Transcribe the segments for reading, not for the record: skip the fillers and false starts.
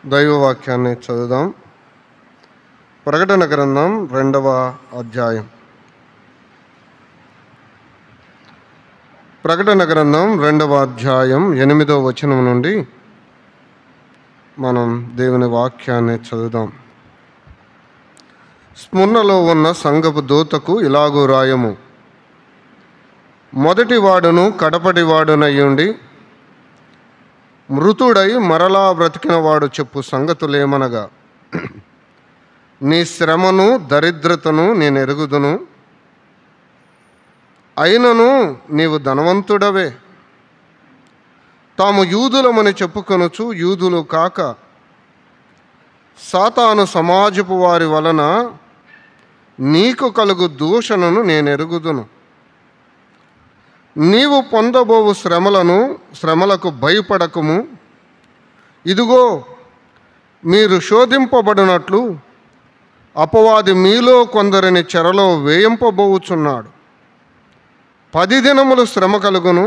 దైవవాక్యాన్ని చదువుదాం. ప్రకటన గ్రంథం 2వ అధ్యాయం. ప్రకటన గ్రంథం 2వ అధ్యాయం 8వ వచనం నుండి మనం దేవుని వాక్యాన్ని చదువుదాం. స్ముర్నలో ఉన్న సంఘపు దూతకు ఇలాగూ రాయము: మొదటి వాడును కడపటి వాడునయ్యుండి మృతుడై మరలా బ్రతికిన వాడు చెప్పు సంగతులేమనగా, నీ శ్రమను దరిద్రతను నేను ఎరుగుదును, అయినను నీవు ధనవంతుడవే. తాము యూదులమని చెప్పుకొనుచు యూదులు కాక సాతాను సమాజపు వారి వలన నీకు కలుగు దూషణను నేను ఎరుగుదును. నీవు పొందబోవు శ్రమలకు భయపడకము. ఇదిగో, మీరు శోధింపబడినట్లు అపవాది మీలో కొందరిని చెరలో వేయింపబోచున్నాడు. 10 దినములు శ్రమ కలుగును.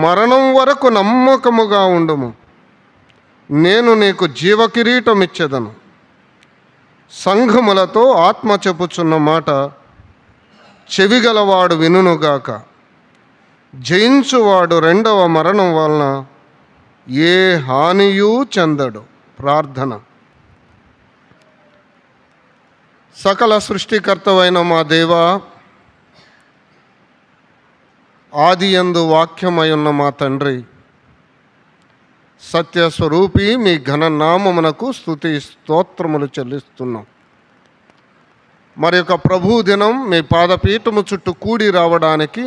మరణం వరకు నమ్మకముగా ఉండుము. నేను నీకు జీవకిరీటం ఇచ్చెదను. సంఘములతో ఆత్మ చెప్పుచున్న మాట చెవిగలవాడు వినుగాక. జయించువాడు 2వ మరణం వలన ఏ హానియూ చెందడు. ప్రార్థన. సకల సృష్టికర్తవైన మా దేవా, ఆదియందు వాక్యమై ఉన్న మా తండ్రి, సత్యస్వరూపి మీ ఘన నామమునకు స్తుతి స్తోత్రములు చెల్లిస్తున్నాం. మరి యొక్క ప్రభు దినం మీ పాదపీఠము చుట్టూ కూడి రావడానికి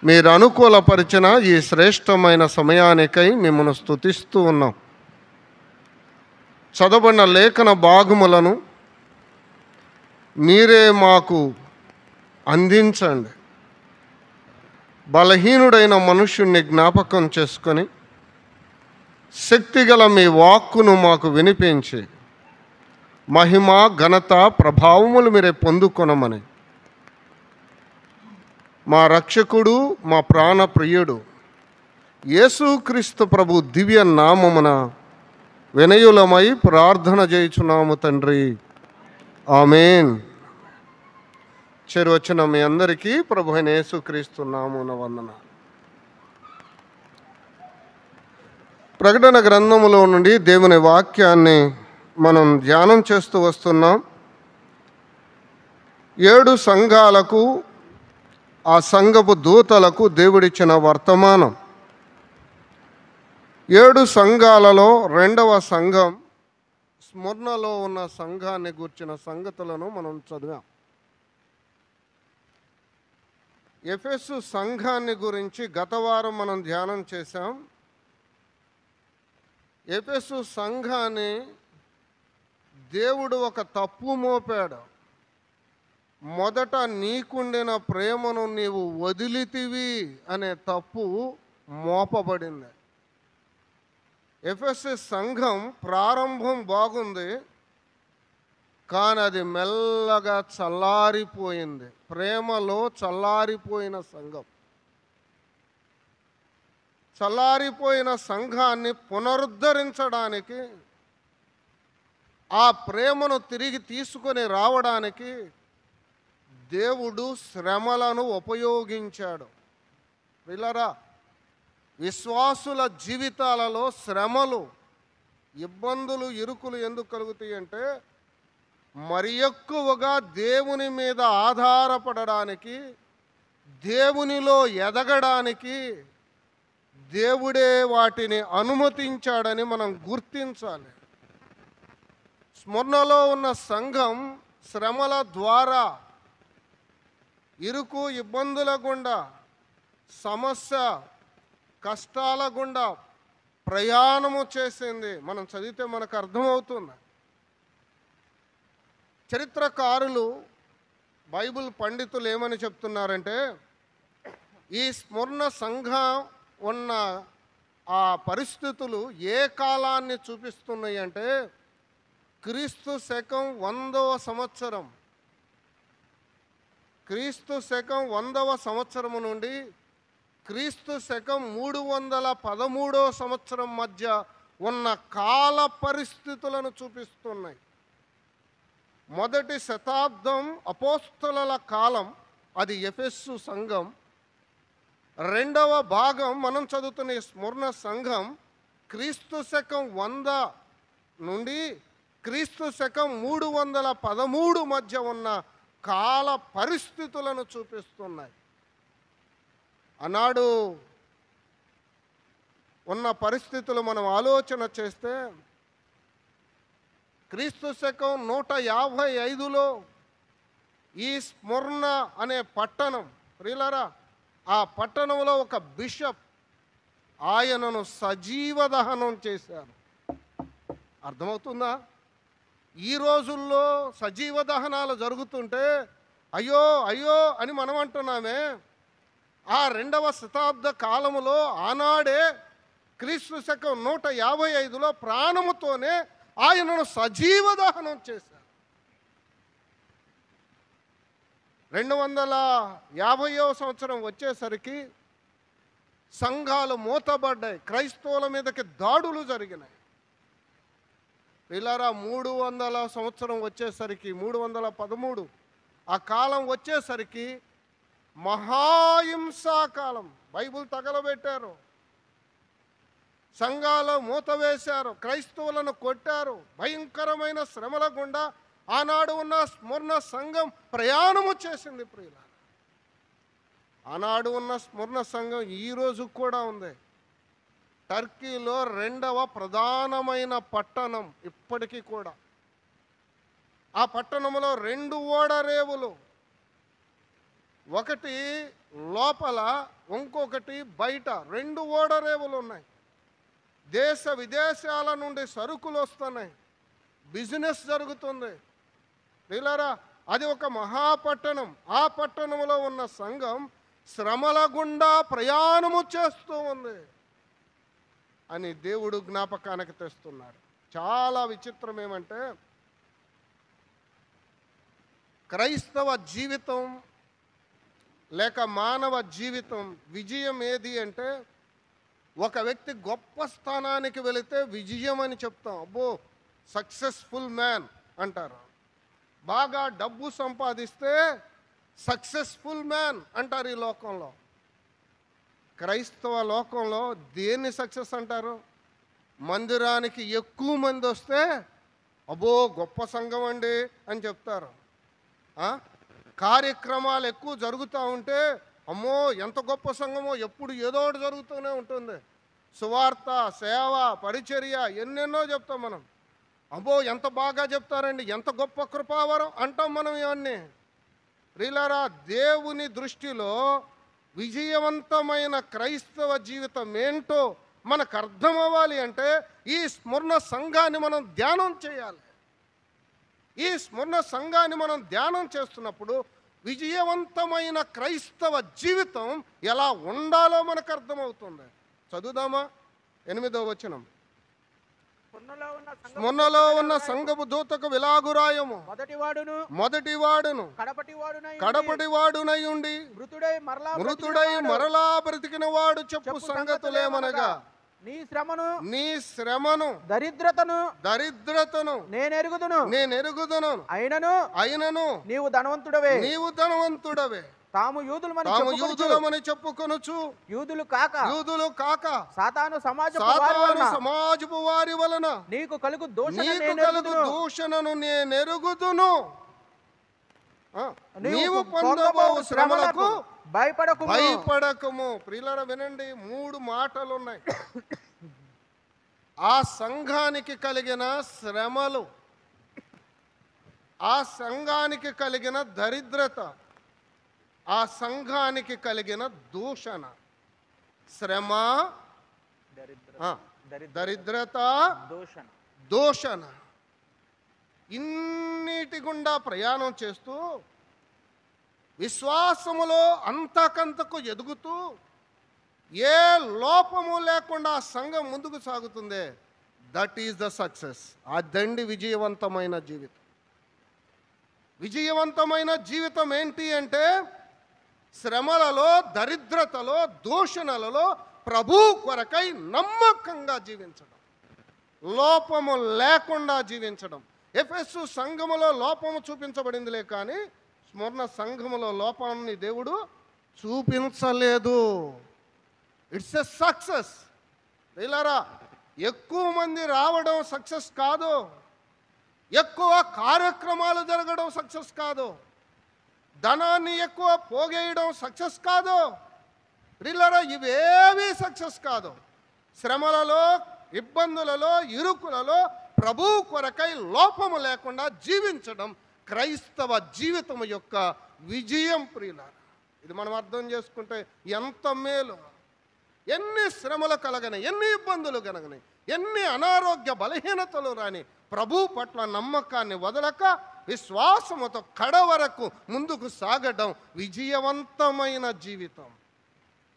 మీరు అనుకూలపరిచిన ఈ శ్రేష్టమైన సమయానికై మిమ్మల్ని స్తుతిస్తూ ఉన్నాం. చదవబడిన లేఖన భాగములను మీరే మాకు అందించండి. బలహీనుడైన మనుష్యుణ్ణి జ్ఞాపకం చేసుకొని శక్తిగల మీ వాక్కును మాకు వినిపించి మహిమ, ఘనత, ప్రభావములు మీరే పొందుకొనమని మా రక్షకుడు, మా ప్రాణప్రియుడు యేసుక్రీస్తు ప్రభు దివ్య నామమున వినయులమై ప్రార్థన చేయుచున్నాము తండ్రి. ఆమేన్. చేరువచ్చిన మీ అందరికీ ప్రభు అయిన యేసుక్రీస్తు నామమున వందనాలు. ప్రకటన గ్రంథములో నుండి దేవుని వాక్యాన్ని మనం ధ్యానం చేస్తూ వస్తున్నాం. 7 సంఘాలకు, ఆ సంఘపు దూతలకు దేవుడిచ్చిన వర్తమానం. 7 సంఘాలలో 2వ సంఘం స్ముర్నలో ఉన్న సంఘాన్ని గూర్చిన సంగతులను మనం చదివాం. ఎఫెసు సంఘాన్ని గురించి గత వారం మనం ధ్యానం చేశాం. ఎఫెసు సంఘాన్ని దేవుడు ఒక తప్పు మోపాడు. మొదట నీకుండిన ప్రేమను నీవు వదిలితివి అనే తప్పు మోపబడింది. ఎఫెసు సంఘం ప్రారంభం బాగుంది, కానీ అది మెల్లగా చల్లారిపోయింది. ప్రేమలో చల్లారిపోయిన సంఘం. చల్లారిపోయిన సంఘాన్ని పునరుద్ధరించడానికి, ఆ ప్రేమను తిరిగి తీసుకొని రావడానికి దేవుడు శ్రమలను ఉపయోగించాడు. పిల్లరా, విశ్వాసుల జీవితాలలో శ్రమలు, ఇబ్బందులు, ఇరుకులు ఎందుకు కలుగుతాయి అంటే, మరి ఎక్కువగా దేవుని మీద ఆధారపడడానికి, దేవునిలో ఎదగడానికి దేవుడే వాటిని అనుమతించాడని మనం గుర్తించాలి. స్ముర్నలో ఉన్న సంఘం శ్రమల ద్వారా, ఇరుకు ఇబ్బందుల గుండా, సమస్య కష్టాల గుండా ప్రయాణము చేసింది. మనం చదివితే మనకు అర్థమవుతుంది. చరిత్రకారులు, బైబిల్ పండితులు ఏమని చెప్తున్నారంటే, ఈ స్ముర్న సంఘం ఉన్న ఆ పరిస్థితులు ఏ కాలాన్ని చూపిస్తున్నాయి అంటే, క్రీస్తు శకం 100వ సంవత్సరం, క్రీస్తు శకం 100వ సంవత్సరము నుండి క్రీస్తు శకం 313వ సంవత్సరం మధ్య ఉన్న కాల పరిస్థితులను చూపిస్తున్నాయి. మొదటి శతాబ్దం అపోస్తలుల కాలం, అది ఎఫెస్సు సంఘం. రెండవ భాగం మనం చదువుతున్న ఈ స్మరణ సంఘం క్రీస్తు శకం 100 నుండి క్రీస్తు శకం 313 మధ్య ఉన్న కాల పరిస్థితులను చూపిస్తున్నాయి. ఆనాడు ఉన్న పరిస్థితులు మనం ఆలోచన చేస్తే క్రీస్తు శకం 155లో ఈ స్మరణ అనే పట్టణం, ప్రియులారా, ఆ పట్టణంలో ఒక బిషప్ ఆయనను సజీవ దహనం చేశారు. అర్థమవుతుందా? ఈ రోజుల్లో సజీవ దహనాలు జరుగుతుంటే అయ్యో అయ్యో అని మనం అంటున్నామే. ఆ 2వ శతాబ్ద కాలములో ఆనాడే క్రీస్తు శకం 155లో ప్రాణముతోనే ఆయనను సజీవ దహనం చేశారు. 250వ సంవత్సరం వచ్చేసరికి సంఘాలు మూతబడ్డాయి, క్రైస్తవుల మీదకి దాడులు జరిగినాయి. పిల్లరా, 300 సంవత్సరం వచ్చేసరికి 313 ఆ కాలం వచ్చేసరికి మహాహింసాకాలం. బైబిల్ తగలబెట్టారు, సంఘాలు మూతవేశారు, క్రైస్తవులను కొట్టారు. భయంకరమైన శ్రమల గుండా ఆనాడు ఉన్న స్మరణ సంఘం ప్రయాణము చేసింది. ప్రియులారా, ఆనాడు ఉన్న స్మరణ సంఘం ఈరోజు కూడా ఉంది. టర్కీలో 2వ ప్రధానమైన పట్టణం ఇప్పటికీ కూడా. ఆ పట్టణంలో 2 ఓడరేవులు, ఒకటి లోపల ఇంకొకటి బయట, 2 ఓడరేవులు ఉన్నాయి. దేశ విదేశాల నుండి సరుకులు వస్తున్నాయి, బిజినెస్ జరుగుతుంది. ప్రియులారా, అది ఒక మహాపట్టణం. ఆ పట్టణంలో ఉన్న సంఘం శ్రమల గుండా ప్రయాణము చేస్తూ ఉంది అని దేవుడు జ్ఞాపకానికి తెస్తున్నాడు. చాలా విచిత్రం ఏమంటే, క్రైస్తవ జీవితం లేక మానవ జీవితం విజయం ఏది అంటే, ఒక వ్యక్తి గొప్ప స్థానానికి వెళితే విజయం అని చెప్తాం. అబ్బో సక్సెస్ఫుల్ మ్యాన్ అంటారు. బాగా డబ్బు సంపాదిస్తే సక్సెస్ఫుల్ మ్యాన్ అంటారు ఈ లోకంలో. క్రైస్తవ లోకంలో దేన్ని సక్సెస్ అంటారు? మందిరానికి ఎక్కువ మంది వస్తే అబ్బో గొప్ప సంఘం అండి అని చెప్తారు. కార్యక్రమాలు ఎక్కువ జరుగుతూ ఉంటే అమ్మో ఎంత గొప్ప సంఘమో, ఎప్పుడు ఏదో ఒకటి జరుగుతూనే ఉంటుంది. సువార్త, సేవ, పరిచర్య ఎన్నెన్నో చెప్తాం మనం. అబ్బో ఎంత బాగా చెప్తారండి, ఎంత గొప్ప కృపావరం అంటాం మనం. ఇవన్నీ ప్రియులారా, దేవుని దృష్టిలో విజయవంతమైన క్రైస్తవ జీవితం ఏంటో మనకు అర్థం అవ్వాలి అంటే ఈ స్మరణ సంఘాన్ని మనం ధ్యానం చేయాలి. ఈ స్మరణ సంఘాన్ని మనం ధ్యానం చేస్తున్నప్పుడు విజయవంతమైన క్రైస్తవ జీవితం ఎలా ఉండాలో మనకు అర్థమవుతుంది. చదువుదామా? 8వ వచనం. స్మరణలో ఉన్న సంఘపు దూతకు విలాగురాయము, మొదటివాడును కడపటివాడునై ఉండి మృతుడై మరలా బ్రతికిన వాడు చెప్పు సంగతులేమనగా, నీ శ్రమను దరిద్రతను నేనెరుగుదును, అయినను నీవు ధనవంతుడవే. తాము యూదులమని చెప్పుకొనుచు యూదులు కాక సాతాను సమాజపు వారి వలన నీకు కలుగు దూషణను నేనెరుగుదును. నీవు పొందబోవు శ్రమలకు భయపడకము. ప్రియులారా వినండి, 3 మాటలు ఉన్నాయి. ఆ సంఘానికి కలిగిన శ్రమలు, ఆ సంఘానికి కలిగిన దరిద్రత, ఆ సంఘానికి కలిగిన దూషణ. శ్రమ, దరిద్రత, దూషణ, ఇన్నిటి గుండా ప్రయాణం చేస్తూ విశ్వాసములో అంతకంతకు ఎదుగుతూ ఏ లోపము లేకుండా ఆ సంఘం ముందుకు సాగుతుంది. That is the success. అదండి విజయవంతమైన జీవితం. విజయవంతమైన జీవితం ఏంటి అంటే శ్రమలలో, దరిద్రతలో, దూషణలలో ప్రభు కొరకై నమ్మకంగా జీవించడం. లోపము లేకుండా జీవించడం. ఎఫెసు సంఘములో లోపము చూపించబడిందిలే, కానీ స్మరణ సంఘములో లోపాన్ని దేవుడు చూపించలేదు. It's a success. వీళ్ళారా, ఎక్కువ మంది రావడం సక్సెస్ కాదు, ఎక్కువ కార్యక్రమాలు జరగడం సక్సెస్ కాదు, ధనాన్ని ఎక్కువ పోగేయడం సక్సెస్ కాదు. వీళ్ళారా, ఇవేవి సక్సెస్ కాదు. శ్రమలలో, ఇబ్బందులలో, ఇరుకులలో ప్రభు కొరకై లోపము లేకుండా జీవించడం క్రైస్తవ జీవితం యొక్క విజయం. ప్రియులారా, ఇది మనం అర్థం చేసుకుంటే ఎంత మేలు. ఎన్ని శ్రమలు కలగని, ఎన్ని ఇబ్బందులు కలగని, ఎన్ని అనారోగ్య బలహీనతలు రాని, ప్రభు పట్ల నమ్మకాన్ని వదలక విశ్వాసముతో కడ వరకు ముందుకు సాగడం విజయవంతమైన జీవితం.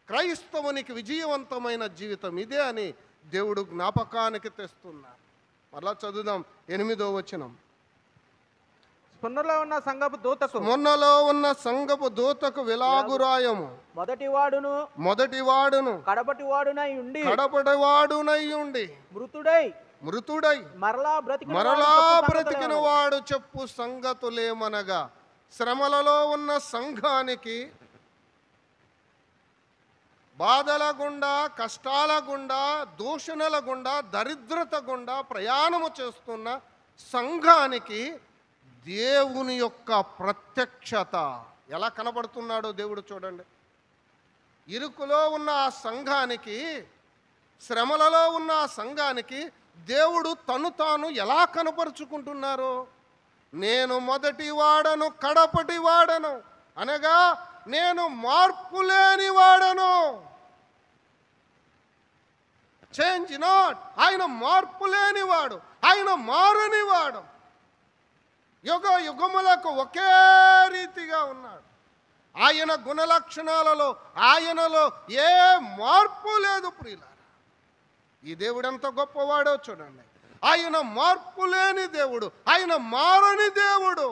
క్రైస్తవునికి విజయవంతమైన జీవితం ఇదే అని దేవుడు జ్ఞాపకానికి తెస్తున్నారు. మరలా చదువుదాం 8వ వచనం. స్మరణలో ఉన్న సంఘపు దూతకు, మొన్నలో ఉన్న సంఘపు దూతకు విలాగురాయము, మొదటివాడును కడపటివాడునై ఉండి మృతుడై మరలా బ్రతికిన వాడు చెప్పు సంగతులేమనగా, శ్రమలలో ఉన్న సంఘానికి బాధల గుండా, కష్టాల గుండా, దూషణల గుండా, దరిద్రత గుండా ప్రయాణము చేస్తున్న సంఘానికి దేవుని యొక్క ప్రత్యక్షత ఎలా కనబడుతున్నాడో దేవుడు చూడండి. ఇరుకులో ఉన్న ఆ సంఘానికి, శ్రమలలో ఉన్న ఆ సంఘానికి దేవుడు తను తాను ఎలా కనపరుచుకుంటున్నారో, నేను మొదటి వాడను, కడపటి వాడను అనగా నేను మార్పు లేని వాడను. Change not. ఆయన మార్పు లేనివాడు, ఆయన మారనివాడు, యుగ యుగములకు ఒకే రీతిగా ఉన్నాడు. ఆయన గుణలక్షణాలలో, ఆయనలో ఏ మార్పు లేదు. ప్రియులారా, ఈ దేవుడు ఎంత గొప్పవాడో చూడండి. ఆయన మార్పు లేని దేవుడు, ఆయన మారని దేవుడు.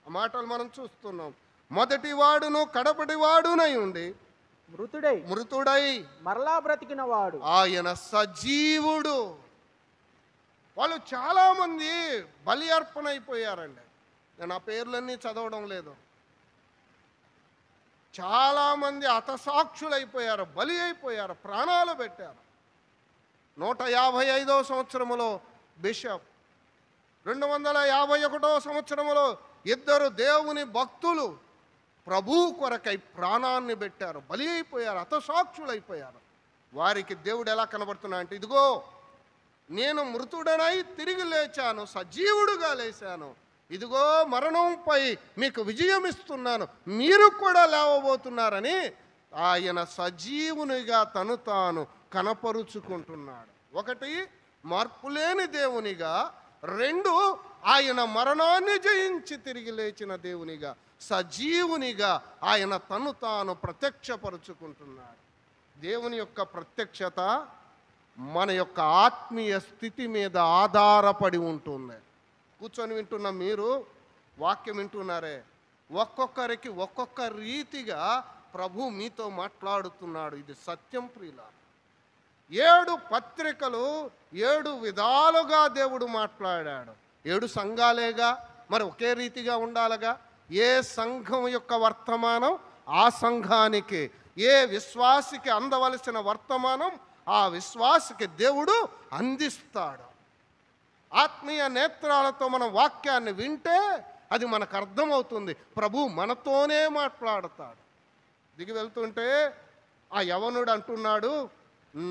ఆ మాటలు మనం చూస్తున్నాం. మొదటి వాడును కడపటి వాడునై ఉండి మృతుడై మరలా బ్రతికిన వాడు, ఆయన సజీవుడు. వాళ్ళు చాలామంది బలి అర్పణ అయిపోయారండి. నేను ఆ పేర్లన్నీ చదవడం లేదు. చాలామంది హతసాక్షులైపోయారు, బలి అయిపోయారు, ప్రాణాలు పెట్టారు. 155వ సంవత్సరములో బిషప్, 251వ సంవత్సరములో 2 దేవుని భక్తులు ప్రభు కొరకై ప్రాణాన్ని పెట్టారు, బలి అయిపోయారు, హతసాక్షులైపోయారు. వారికి దేవుడు ఎలా కనబడుతున్నా అంటే, ఇదిగో నేను మృతుడనై తిరిగి లేచాను, సజీవుడుగా లేచాను, ఇదిగో మరణంపై మీకు విజయం ఇస్తున్నాను, మీరు కూడా లేవబోతున్నారని ఆయన సజీవునిగా తను తాను కనపరుచుకుంటున్నాడు. 1 మార్పులేని దేవునిగా, 2 ఆయన మరణాన్ని జయించి తిరిగి లేచిన దేవునిగా, సజీవునిగా ఆయన తను తాను ప్రత్యక్షపరుచుకుంటున్నాడు. దేవుని యొక్క ప్రత్యక్షత మన యొక్క ఆత్మీయ స్థితి మీద ఆధారపడి ఉంటుంది. కూర్చొని వింటున్న మీరు వాక్యం వింటున్నారే, ఒక్కొక్కరికి ఒక్కొక్క రీతిగా ప్రభు మీతో మాట్లాడుతున్నాడు. ఇది సత్యం ప్రియులారా. 7 పత్రికలు 7 విధాలుగా దేవుడు మాట్లాడాడు. 7 సంఘాలేగా, మరి ఒకే రీతిగా ఉండాలిగా. ఏ సంఘం యొక్క వర్తమానం ఆ సంఘానికి, ఏ విశ్వాసికి అందవలసిన వర్తమానం ఆ విశ్వాసికి దేవుడు అందిస్తాడు. ఆత్మీయ నేత్రాలతో మనం వాక్యాన్ని వింటే అది మనకు అర్థమవుతుంది. ప్రభు మనతోనే మాట్లాడతాడు. దిగి వెళ్తుంటే ఆ యవనుడు అంటున్నాడు,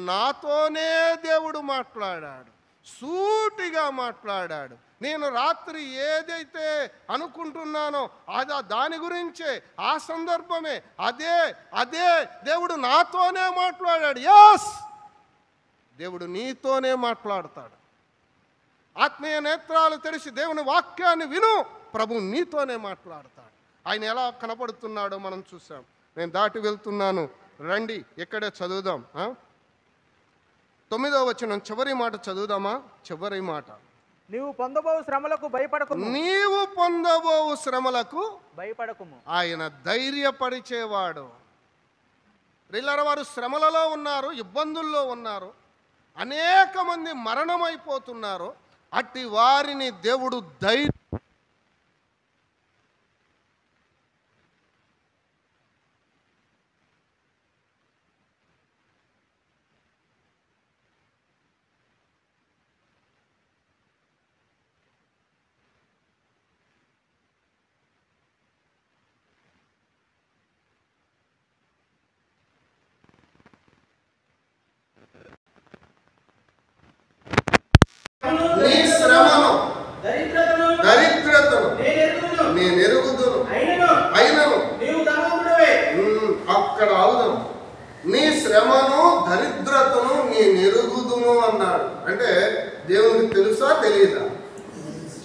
నాతోనే దేవుడు మాట్లాడాడు, సూటిగా మాట్లాడాడు. నేను రాత్రి ఏదైతే అనుకుంటున్నానో దాని గురించే, ఆ సందర్భమే, అదే దేవుడు నాతోనే మాట్లాడాడు. ఎస్, దేవుడు నీతోనే మాట్లాడతాడు. ఆత్మీయ నేత్రాలు తెరిచి దేవుని వాక్యాన్ని విను, ప్రభు నీతోనే మాట్లాడతాడు. ఆయన ఎలా కనపడుతున్నాడో మనం చూసాం. నేను దాటి వెళ్తున్నాను, రండి ఇక్కడే చదువుదాం. 9వ వచనం చివరి మాట చదువుదామా? చివరి మాట, నీవు పొందబోవు శ్రమలకు భయపడకుము. ఆయన ధైర్యపరిచేవాడు. ప్రియులారా, వారు శ్రమలలో ఉన్నారు, ఇబ్బందుల్లో ఉన్నారు, అనేక మంది మరణమైపోతున్నారు. అట్టి వారిని దేవుడు ధైర్యం నీ శ్రమను దరిద్రతను నేను ఎరుగుదును అయినను అక్కడ అవుదాం. నీ శ్రమను దరిద్రతను నేను ఎరుగుదును అన్నాడు. అంటే దేవునికి తెలుసా తెలియదా?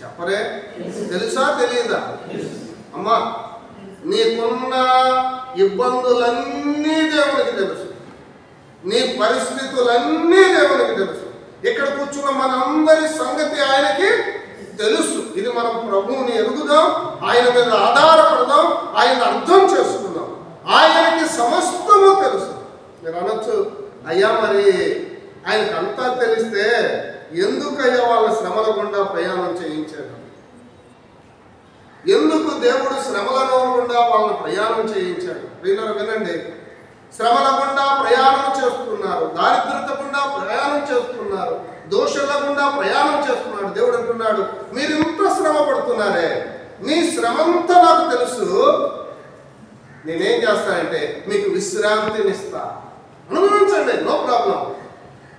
చెప్పరే, తెలుసా తెలియదా? అమ్మా, నీకున్న ఇబ్బందులన్నీ దేవునికి తెలుసు, నీ పరిస్థితులన్నీ దేవునికి తెలుసు. ఇక్కడ కూర్చున్న మనందరి సంగతి ఆయనకి తెలుసు. ఇది మనం ప్రభువుని ఎరుగుదాం, ఆయన మీద ఆధారపడదాం, ఆయన అర్థం చేసుకుందాం. ఆయనకి సమస్తము తెలుసు. మీరు అనొచ్చు, అయ్యా మరి ఆయనకు అంతా తెలిస్తే ఎందుకయ్యా వాళ్ళ శ్రమల గుండా ప్రయాణం చేయించాడు? ఎందుకు దేవుడు శ్రమల గుండా వాళ్ళని ప్రయాణం చేయించాడు? ప్రియులారా వినండి, శ్రమల గుండా ప్రయాణం చేస్తున్నారు, దారిద్రత గుండా ప్రయాణం చేస్తున్నారు, దోషుల గుండా ప్రయాణం చేస్తున్నాడు. దేవుడు అంటున్నాడు, మీరు ఇంత శ్రమ పడుతున్నారే, మీ శ్రమంతా నాకు తెలుసు, నేనేం చేస్తానంటే మీకు విశ్రాంతినిస్తా. అనుభవించండి, నో ప్రాబ్లం.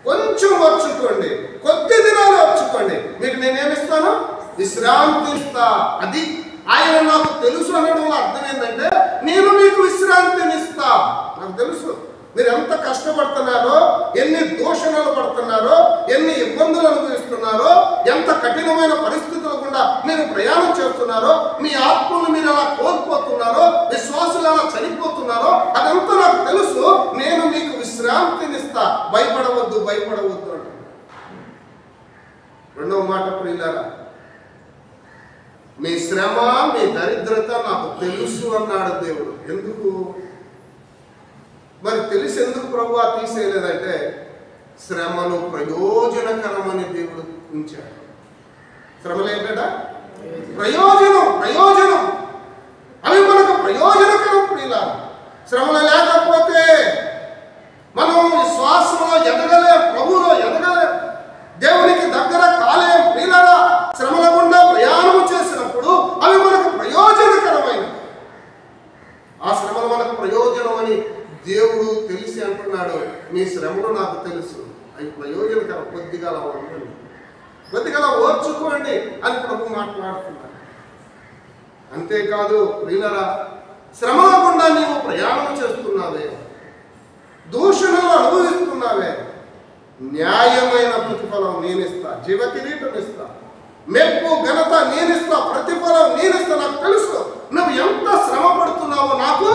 కొంచెం వచ్చుకోండి, కొద్ది దినాలు వచ్చుకోండి, మీకు నేనేమిస్తాను? విశ్రాంతి ఇస్తా. అది ఆయన నాకు తెలుసు అనడంలో అర్థం ఏంటంటే, నేను మీకు విశ్రాంతినిస్తా. నాకు తెలుసు మీరు ఎంత కష్టపడుతున్నారో, ఎన్ని దోషణలు పడుతున్నారో, ఎన్ని ఇబ్బందులు అనుభవిస్తున్నారో, ఎంత కఠినమైన పరిస్థితుల గుండా మీరు ప్రయాణం చేస్తున్నారో, మీ ఆత్మను మీరు ఎలా కోల్పోతున్నారో, విశ్వాసులు ఎలా చనిపోతున్నారో, అదంతా నాకు తెలుసు. నేను మీకు విశ్రాంతినిస్తా, భయపడవద్దు భయపడవద్దు అంట. రెండవ మాట ప్రియులారా, మీ శ్రమ మీ దరిద్రత నాకు తెలుసు అన్నాడు దేవుడు. ఎందుకు మరి తెలిసి ఎందుకు ప్రభువా తీసేయలేదంటే, శ్రమను ప్రయోజనకరమని దేవుడు ఉంచాడు. శ్రమలు ఏంటంటే ప్రయోజనం, ప్రయోజనం అవి మనకు ప్రయోజనకరం. ప్రియులారా, శ్రమలు లేకపోతే మనం విశ్వాసంలో ఎదగలేం, ప్రభువులో ఎదగలేం, దేవునికి దగ్గర కాలేం. ప్రియులారా, శ్రమల గుండా ప్రయాణం చేసినప్పుడు అవి మనకు ప్రయోజనకరమైనవి. ఆ శ్రమలు మనకు ప్రయోజనం అని దేవుడు తెలిసి అంటున్నాడు, మీ శ్రమలు నాకు తెలుసు, అవి ప్రయోజనకరం, కొద్దిగా అలా ఉండండి, కొద్దిగా అలా ఓర్చుకోండి అని ప్రభు మాట్లాడుతున్నాడు. అంతేకాదు ప్రియులారా, శ్రమల గుండా నీవు ప్రయాణం చేస్తున్నావే, దూషణలు అనుభవిస్తున్నావే, న్యాయమైన ప్రతిఫలం నేనిస్తా, జీవ కిరీటం ఇస్తా, మెప్పు ఘనత నేనిస్తా, ప్రతిఫలం నేనిస్తా. నాకు తెలుసు నువ్వు ఎంత శ్రమ పడుతున్నావో నాకు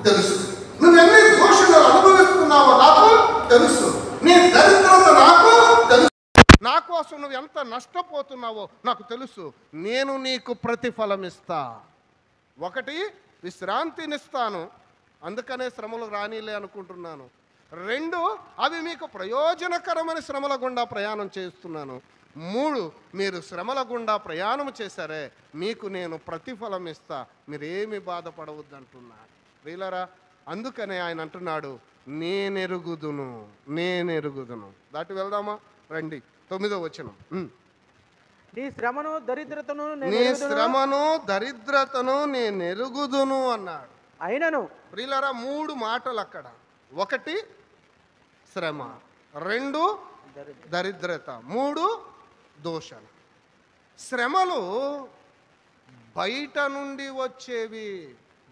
తెలుసు, నువ్వెన్ని దోషణలు అనుభవిస్తున్నావో నాకు తెలుసు, నీ దరిద్రత నాకు తెలుసు, నా కోసం నువ్వు ఎంత నష్టపోతున్నావో నాకు తెలుసు. నేను నీకు ప్రతిఫలం ఇస్తా. ఒకటి, విశ్రాంతినిస్తాను, అందుకనే శ్రమలు రానిలే అనుకుంటున్నాను. రెండు, అవి మీకు ప్రయోజనకరమైన శ్రమల గుండా ప్రయాణం చేస్తున్నాను. మూడు, మీరు శ్రమల గుండా ప్రయాణం చేశారే, మీకు నేను ప్రతిఫలం ఇస్తా, మీరేమి బాధపడవద్దు అంటున్నాడు. ప్రియులారా, అందుకనే ఆయన అంటున్నాడు, నేనెరుగుదును, నేనెరుగుదును. దాటి వెళ్దామా? రండి, 9వ వచనం. నీ శ్రమను దరిద్రతను నీ శ్రమను దరిద్రతను నేనెరుగుదును అన్నాడు. అయినను ప్రియులారా, 3 మాటలు అక్కడ. ఒకటి శ్రమ, 2 దరిద్రత, 3 దోషణ. శ్రమలు బయట నుండి వచ్చేవి,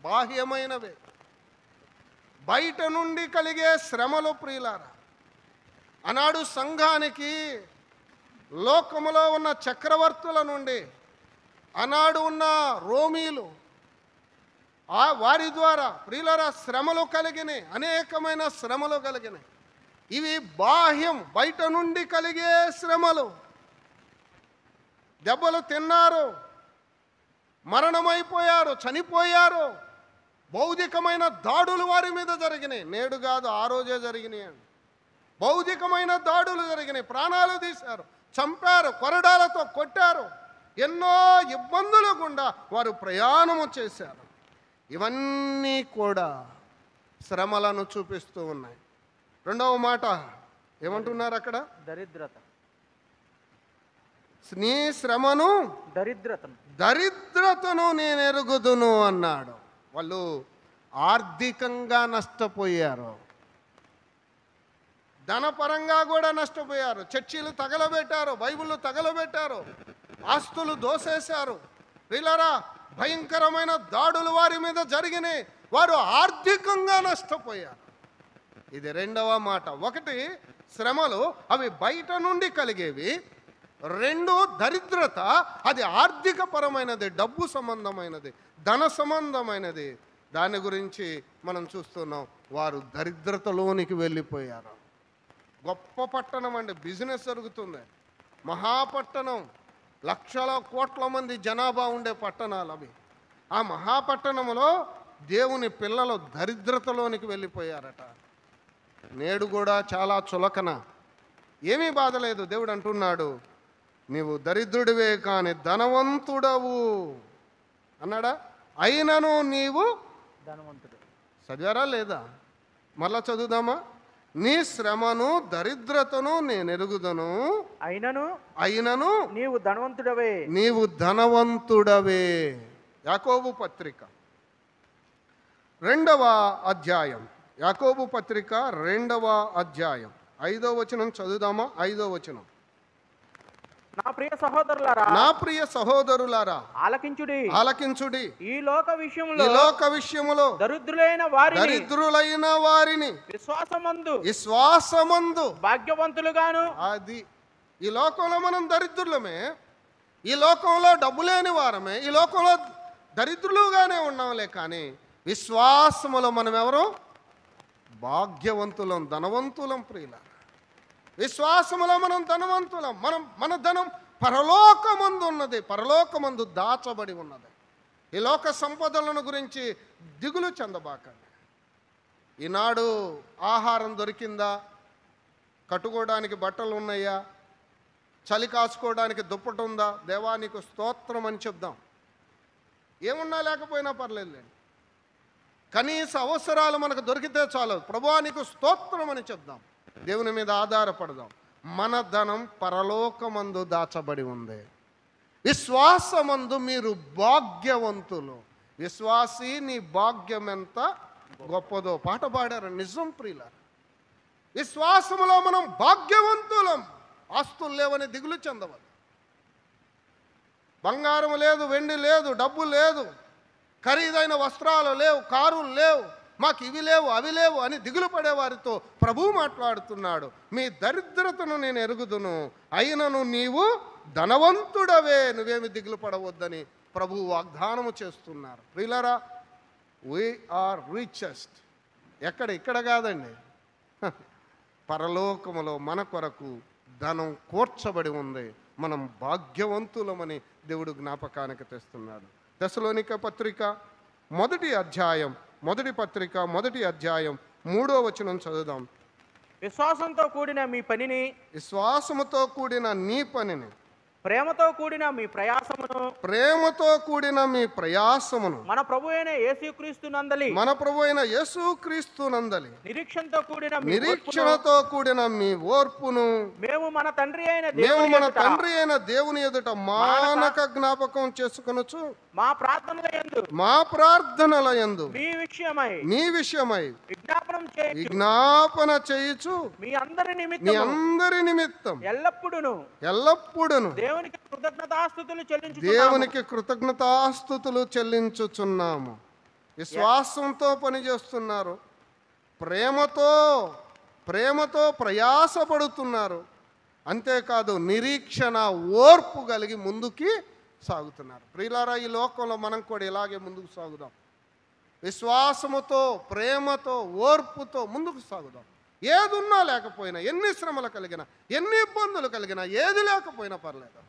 బాహ్యమైనవే, బయట నుండి కలిగే శ్రమలు. ప్రియులారా, ఆనాడు సంఘానికి లోకములో ఉన్న చక్రవర్తుల నుండి, ఆనాడు ఉన్న రోమీలు, వారి ద్వారా ప్రియులారా శ్రమలు కలిగినాయి, అనేకమైన శ్రమలు కలిగినాయి. ఇవి బాహ్యం, బయట నుండి కలిగే శ్రమలు. దెబ్బలు తిన్నారు, మరణమైపోయారు, చనిపోయారు, భౌతికమైన దాడులు వారి మీద జరిగినాయి. నేడు కాదు, ఆ రోజే జరిగినాయి. భౌతికమైన దాడులు జరిగినాయి, ప్రాణాలు తీశారు, చంపారు, కొరడాలతో కొట్టారు, ఎన్నో ఇబ్బందులు గుండా వారు ప్రయాణము చేశారు. ఇవన్నీ కూడా శ్రమలను చూపిస్తూ ఉన్నాయి. రెండవ మాట ఏమంటున్నారు అక్కడ? దరిద్రత. నీ శ్రమను దరిద్రతను నేను ఎరుగుదును అన్నాడు. వాళ్ళు ఆర్థికంగా నష్టపోయారు, ధనపరంగా కూడా నష్టపోయారు. చర్చిలు తగలబెట్టారు, బైబిళ్ళు తగలబెట్టారు, ఆస్తులు దోసేశారు. వీళ్ళరా భయంకరమైన దాడులు వారి మీద జరిగినాయి, వారు ఆర్థికంగా నష్టపోయారు. ఇది రెండవ మాట. ఒకటి శ్రమలు, అవి బయట నుండి కలిగేవి. రెండు దరిద్రత, అది ఆర్థిక పరమైనది, డబ్బు సంబంధమైనది, ధన సంబంధమైనది. దాని గురించి మనం చూస్తున్నాం. వారు దరిద్రతలోనికి వెళ్ళిపోయారు. గొప్ప పట్టణం అండి, బిజినెస్ జరుగుతుంది, మహాపట్టణం, లక్షల కోట్ల మంది జనాభా ఉండే పట్టణాలు అవి. ఆ మహాపట్టణంలో దేవుని పిల్లలు దరిద్రతలోనికి వెళ్ళిపోయారట. నేడు కూడా చాలా చులకన, ఏమీ బాధ లేదు. దేవుడు అంటున్నాడు, నీవు దరిద్రుడివే కానీ ధనవంతుడవు అన్నాడా? అయినను నీవు ధనవంతుడు. చదివారా లేదా? మరలా చదువుదామా? నీ శ్రమను దరిద్రతను నేను ఎరుగుదను, అయినను నీవు ధనవంతుడవే. నీవు ధనవంతుడవే. యాకోబు పత్రిక 2వ అధ్యాయం, యాకోబు పత్రిక 2వ అధ్యాయం 5వ వచనం చదువుదామా? 5వ వచనం. నా ప్రియ సహోదరులారా ఆలకించుడి. ఈ లోక విషయములో దరిద్రులైన వారిని విశ్వాసమందు భాగ్యవంతులుగాను. అది ఈ లోకంలో మనం దరిద్రులమే, ఈ లోకంలో డబ్బు లేని వారమే, ఈ లోకంలో దరిద్రులుగానే ఉన్నాంలే. కానీ విశ్వాసములో మనం ఎవరు? భాగ్యవంతులం, ధనవంతులం. ప్రియుల, విశ్వాసములో మనం ధనవంతులం. మన ధనం పరలోకమందు ఉన్నది, పరలోకమందు దాచబడి ఉన్నది. ఈ లోక సంపదలను గురించి దిగులు చెందబాకండి. ఈనాడు ఆహారం దొరికిందా? కట్టుకోవడానికి బట్టలు ఉన్నాయా? చలి కాసుకోవడానికి దుప్పటి ఉందా? దేవా నీకు స్తోత్రం అని చెప్దాం. ఏమున్నా లేకపోయినా పర్లేదులేండి, కనీస అవసరాలు మనకు దొరికితే చాలు. ప్రభువా నీకు స్తోత్రం అని చెప్దాం, దేవుని మీద ఆధారపడదాం. మన ధనం పరలోకమందు దాచబడి ఉంది. విశ్వాసమందు మీరు భాగ్యవంతులు. విశ్వాసి, నీ భాగ్యం ఎంత గొప్పదో పాట పాడారు. నిజం ప్రియుల, విశ్వాసములో మనం భాగ్యవంతులం. ఆస్తులు లేవని దిగులు చెందవద్దు. బంగారం లేదు, వెండి లేదు, డబ్బు లేదు, ఖరీదైన వస్త్రాలు లేవు, కారులు లేవు, మాకు ఇవి లేవు అవి లేవు అని దిగులు పడేవారితో ప్రభువు మాట్లాడుతున్నాడు. మీ దరిద్రతను నేను ఎరుగుదును, అయినను నీవు ధనవంతుడవే, నువ్వేమి దిగులు పడవద్దని ప్రభువు వాగ్దానము చేస్తున్నారు. ప్రియులారా, వీఆర్ రిచెస్ట్. ఇక్కడ కాదండి, పరలోకములో మన కొరకు ధనం కూర్చబడి ఉంది. మనం భాగ్యవంతులమని దేవుడు జ్ఞాపకానికి తెస్తున్నాడు. తెస్సలోనిక పత్రిక 1వ అధ్యాయం, 1వ పత్రిక 1వ అధ్యాయం 3వ వచనం చదువుదాం. విశ్వాసముతో కూడిన నీ పనిని ప్రేమతో కూడిన మీ ప్రయాసమును మన ప్రభువైన యేసుక్రీస్తునందలి నిరీక్షణతో కూడిన మీ ఓర్పును మేము మన తండ్రి అయిన దేవుని ఎదుట మానక జ్ఞాపకం చేసుకొనుచు మా ప్రార్థనల యందు మీ విషయమై విజ్ఞాపన చేయుచు మీ అందరి నిమిత్తం ఎల్లప్పుడూను దేవునికి కృతజ్ఞతాస్తుతులు చెల్లించుచున్నాము. విశ్వాసంతో పనిచేస్తున్నారు, ప్రేమతో ప్రయాసపడుతున్నారు. అంతేకాదు నిరీక్షణ, ఓర్పు కలిగి ముందుకి సాగుతున్నారు. ప్రియులారా, ఈ లోకంలో మనం కూడా ఇలాగే ముందుకు సాగుదాం. విశ్వాసముతో, ప్రేమతో, ఓర్పుతో ముందుకు సాగుదాం. ఏదున్నా లేకపోయినా, ఎన్ని శ్రమలు కలిగినా, ఎన్ని ఇబ్బందులు కలిగినా, ఏది లేకపోయినా పర్లేదు,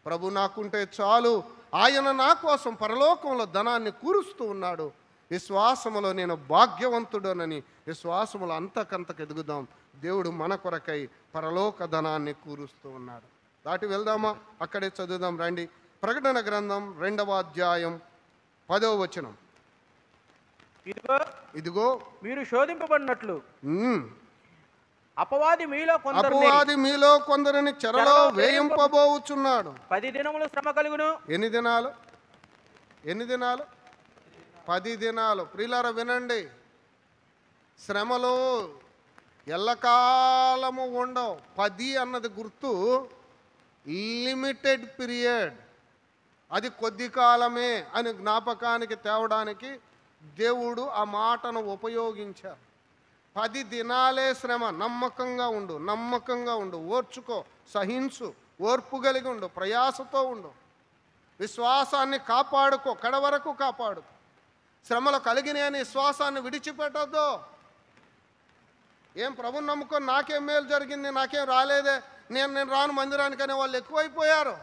ప్రభు నాకుంటే చాలు, ఆయన నా కోసం పరలోకంలో ధనాన్ని కూరుస్తూ ఉన్నాడు. విశ్వాసములో నేను భాగ్యవంతుడనని విశ్వాసములో అంతకంతకు ఎదుగుదాం. దేవుడు మన కొరకై పరలోక ధనాన్ని కూరుస్తూ ఉన్నాడు. దాటి వెళ్దామా? అక్కడే చదువుదాం రండి. ప్రకటన గ్రంథం 2వ అధ్యాయం 10వ వచనం. ఇదిగో మీరు శోధింపబడినట్లు ఉమ్, అపవాది మీలో కొందరిని చెరలో వేయింపబోచున్నాడు. 10 దినములు శ్రమ కలుగును. ఎన్ని దినాలు? 10 దినాలు. ప్రియులారా వినండి, శ్రమలో ఎల్లకాలము ఉండవు. 10 అన్నది గుర్తు లిమిటెడ్ పీరియడ్, అది కొద్ది కాలమే అని జ్ఞాపకానికి తేవడానికి దేవుడు ఆ మాటను ఉపయోగించారు. 10 దినాలే శ్రమ. నమ్మకంగా ఉండు, ఓర్చుకో, సహించు, ఓర్పు కలిగి ఉండు, ప్రయాసతో ఉండు, విశ్వాసాన్ని కాపాడుకో, కడవరకు కాపాడుకో. శ్రమలు కలిగినాయి అని విశ్వాసాన్ని విడిచిపెట్టద్దు. ఏం ప్రభుని నమ్ముకొని నాకేం మేలు జరిగింది, నాకేం రాలేదే, నేను రాను మందిరానికి అనే వాళ్ళు ఎక్కువైపోయారు.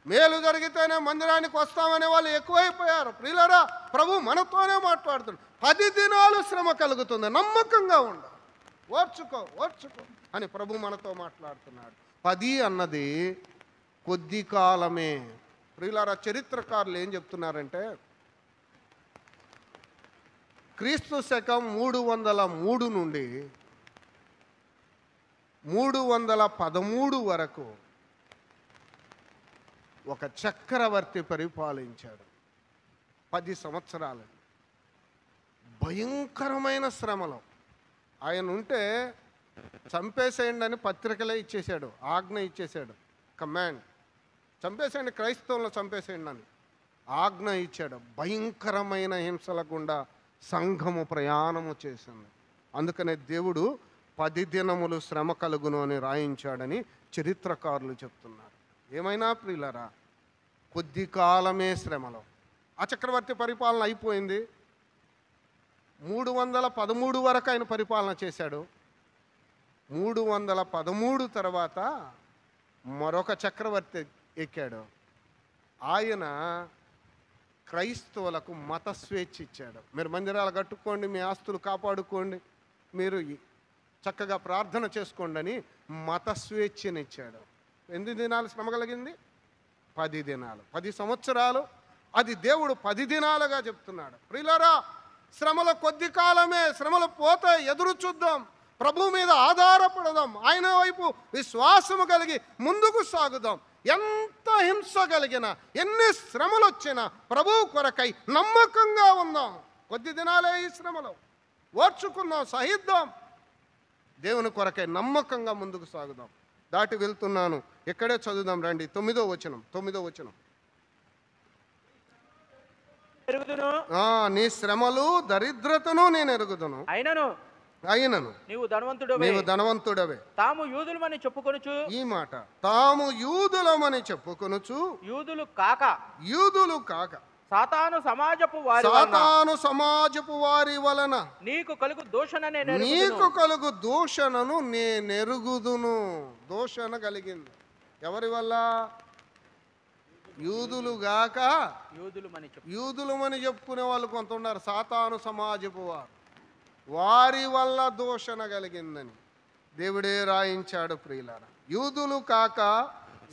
మేలు జరిగితేనే మందిరానికి వస్తామనే వాళ్ళు ఎక్కువైపోయారు. ప్రియులారా, ప్రభు మనతోనే మాట్లాడుతున్నాడు. 10 దినాలు శ్రమ కలుగుతుంది, నమ్మకంగా ఉండు, ఓర్చుకో అని ప్రభు మనతో మాట్లాడుతున్నాడు. 10 అన్నది కొద్ది కాలమే. ప్రియులారా, చరిత్రకారులు ఏం చెప్తున్నారంటే క్రీస్తు శకం 303 నుండి 313 వరకు ఒక చక్రవర్తి పరిపాలించాడు. 10 సంవత్సరాలు భయంకరమైన శ్రమలో. ఆయన ఉంటే చంపేసేయండి అని పత్రికలే ఇచ్చేశాడు, ఆజ్ఞ ఇచ్చేశాడు, కమాండ్, చంపేసేయండి, క్రైస్తవులను చంపేసేయండి అని ఆజ్ఞ ఇచ్చాడు. భయంకరమైన హింసల గుండా సంఘము ప్రయాణము చేసింది. అందుకనే దేవుడు 10 దినములు శ్రమ కలుగును అని రాయించాడని చరిత్రకారులు చెప్తున్నారు. ఏమైనా ప్రియులరా, కొద్ది కాలమే శ్రమలో. ఆ చక్రవర్తి పరిపాలన అయిపోయింది. 313 వరకు ఆయన పరిపాలన చేశాడు. 313 తర్వాత మరొక చక్రవర్తి ఎక్కాడు. ఆయన క్రైస్తవులకు మత స్వేచ్ఛ ఇచ్చాడు. మీరు మందిరాలు కట్టుకోండి, మీ ఆస్తులు కాపాడుకోండి, మీరు చక్కగా ప్రార్థన చేసుకోండి అని మత స్వేచ్ఛనిచ్చాడు. ఎన్ని దినాలు శ్రమ కలిగింది? 10 దినాలు. 10 సంవత్సరాలు. అది దేవుడు 10 దినాలుగా చెప్తున్నాడు. ప్రియులారా, శ్రమలో కొద్ది కాలమే. శ్రమలు పోతే ఎదురు చూద్దాం, ప్రభు మీద ఆధారపడదాం, ఆయన వైపు విశ్వాసము కలిగి ముందుకు సాగుదాం. ఎంత హింస కలిగినా, ఎన్ని శ్రమలు వచ్చినా ప్రభు కొరకై నమ్మకంగా ఉందాం. కొద్ది దినాలే ఈ శ్రమలో, ఓర్చుకుందాం, సహిద్దాం, దేవుని కొరకై నమ్మకంగా ముందుకు సాగుదాం. దాటి వెళ్తున్నాను, ఇక్కడే చదువుదాం రండి. 9వ వచనం. నీ శ్రమలు దరిద్రతను నేను ఎరుగుదును, అయినను నీవు ధనవంతుడవే. తాము యూదులమని చెప్పుకొనుచు, ఈ మాట, తాము యూదులమని చెప్పుకొనుచు, యూదులు కాక సాతాను సమాజపు వారి వలన నీకు కలుగు దూషణను నేనెరుగుదును. దూషణ కలిగింది ఎవరి వల్ల? యూదులు గాక యూదులమని చెప్పుకునే వాళ్ళు కొంత ఉన్నారు. సాతాను సమాజపు వారి వల్ల దూషణ కలిగిందని దేవుడే రాయించాడు. ప్రియులారా, యూదులు కాక